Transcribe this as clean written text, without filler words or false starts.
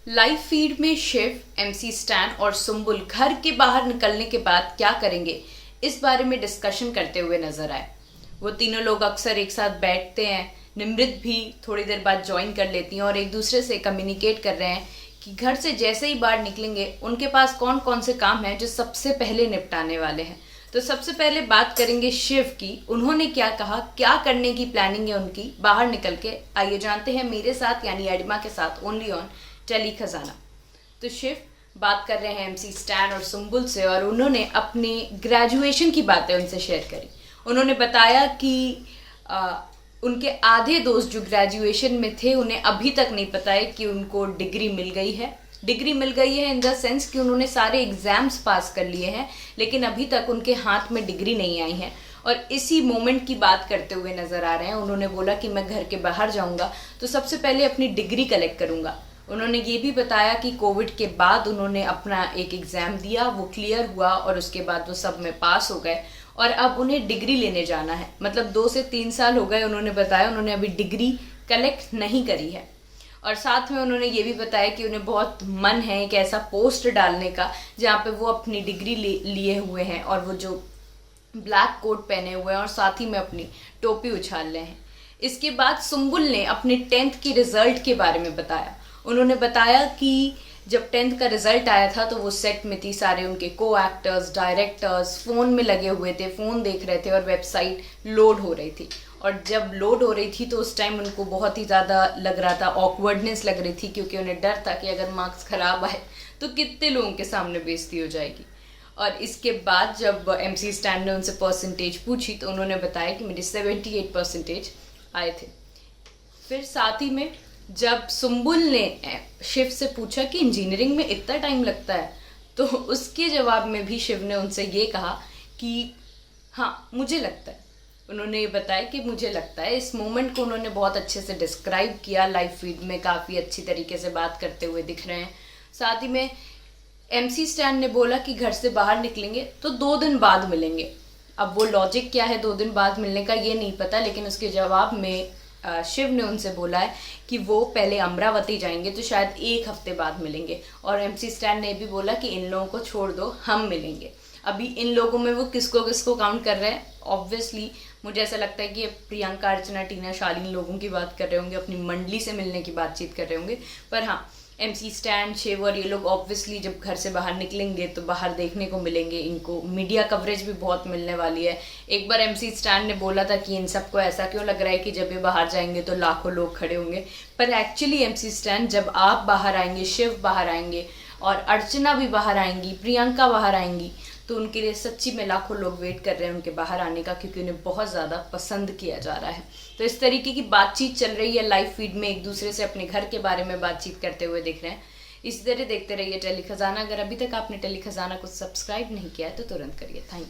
Live feed में Shiv, MC stand और सुम्बुल घर के बाहर निकलने के बाद क्या करेंगे, इस बारे में डिस्कशन करते हुए नजर आए। वो तीनों लोग अक्सर एक साथ बैठते हैं। निमृत भी थोड़ी देर बाद ज्वाइन कर लेती हैं और एक दूसरे से कम्युनिकेट कर रहे हैं कि घर से जैसे ही बाहर निकलेंगे उनके पास कौन कौन से काम हैं जो सबसे पहले निपटाने वाले हैं। तो सबसे पहले बात करेंगे शिव की। उन्होंने क्या कहा, क्या करने की प्लानिंग है उनकी बाहर निकल के। आइए जानते हैं मेरे साथ यानी एडिमा के साथ ओनली ऑन टेली खजाना। तो शिव बात कर रहे हैं एमसी स्टैन और सुम्बुल से और उन्होंने अपनी ग्रेजुएशन की बातें उनसे शेयर करी। उन्होंने बताया कि उनके आधे दोस्त जो ग्रेजुएशन में थे उन्हें अभी तक नहीं पता है कि उनको डिग्री मिल गई है। डिग्री मिल गई है इन द सेंस कि उन्होंने सारे एग्जाम्स पास कर लिए हैं, लेकिन अभी तक उनके हाथ में डिग्री नहीं आई है और इसी मोमेंट की बात करते हुए नजर आ रहे हैं। उन्होंने बोला कि मैं घर के बाहर जाऊंगा तो सबसे पहले अपनी डिग्री कलेक्ट करूंगा। उन्होंने ये भी बताया कि कोविड के बाद उन्होंने अपना एक एग्ज़ाम दिया, वो क्लियर हुआ और उसके बाद वो सब में पास हो गए और अब उन्हें डिग्री लेने जाना है। मतलब 2 से 3 साल हो गए उन्होंने बताया, उन्होंने अभी डिग्री कलेक्ट नहीं करी है। और साथ में उन्होंने ये भी बताया कि उन्हें बहुत मन है एक ऐसा पोस्ट डालने का जहाँ पे वो अपनी डिग्री लिए हुए हैं और वो जो ब्लैक कोट पहने हुए हैं और साथ ही में अपनी टोपी उछाल रहे हैं। इसके बाद सुम्बुल ने अपने 10th की रिजल्ट के बारे में बताया। उन्होंने बताया कि जब 10th का रिजल्ट आया था तो वो सेट में थी, सारे उनके को एक्टर्स, डायरेक्टर्स फ़ोन में लगे हुए थे, फ़ोन देख रहे थे और वेबसाइट लोड हो रही थी। और जब लोड हो रही थी तो उस टाइम उनको बहुत ही ज़्यादा लग रहा था, ऑकवर्डनेस लग रही थी, क्योंकि उन्हें डर था कि अगर मार्क्स ख़राब आए तो कितने लोगों के सामने बेइज्जती हो जाएगी। और इसके बाद जब एमसी स्टैन ने उनसे परसेंटेज पूछी तो उन्होंने बताया कि मेरे 78% आए थे। फिर साथ ही में जब सुम्बुल ने शिव से पूछा कि इंजीनियरिंग में इतना टाइम लगता है, तो उसके जवाब में भी शिव ने उनसे ये कहा कि हाँ मुझे लगता है। उन्होंने ये बताया कि मुझे लगता है। इस मोमेंट को उन्होंने बहुत अच्छे से डिस्क्राइब किया, लाइव फीड में काफ़ी अच्छी तरीके से बात करते हुए दिख रहे हैं। साथ ही में एमसी स्टैन ने बोला कि घर से बाहर निकलेंगे तो 2 दिन बाद मिलेंगे। अब वो लॉजिक क्या है 2 दिन बाद मिलने का ये नहीं पता, लेकिन उसके जवाब में शिव ने उनसे बोला है कि वो पहले अमरावती जाएंगे तो शायद 1 हफ्ते बाद मिलेंगे। और एमसी स्टैन ने भी बोला कि इन लोगों को छोड़ दो, हम मिलेंगे। अभी इन लोगों में वो किसको किसको काउंट कर रहे हैं, ऑब्वियसली मुझे ऐसा लगता है कि प्रियंका, अर्चना, टीना, शालीन लोगों की बात कर रहे होंगे, अपनी मंडली से मिलने की बातचीत कर रहे होंगे। पर हाँ, एमसी स्टैन, शिव और ये लोग ऑब्वियसली जब घर से बाहर निकलेंगे तो बाहर देखने को मिलेंगे। इनको मीडिया कवरेज भी बहुत मिलने वाली है। एक बार एमसी स्टैन ने बोला था कि इन सबको ऐसा क्यों लग रहा है कि जब ये बाहर जाएंगे तो लाखों लोग खड़े होंगे, पर एक्चुअली एमसी स्टैन जब आप बाहर आएंगे, शिव बाहर आएंगे और अर्चना भी बाहर आएंगी, प्रियंका बाहर आएंगी, तो उनके लिए सच्ची में लाखों लोग वेट कर रहे हैं उनके बाहर आने का, क्योंकि उन्हें बहुत ज़्यादा पसंद किया जा रहा है। तो इस तरीके की बातचीत चल रही है लाइव फीड में, एक दूसरे से अपने घर के बारे में बातचीत करते हुए दिख रहे हैं। इसी तरह देखते रहिए टेली खजाना। अगर अभी तक आपने टेली खजाना को सब्सक्राइब नहीं किया है तो तुरंत करिए। Thank you.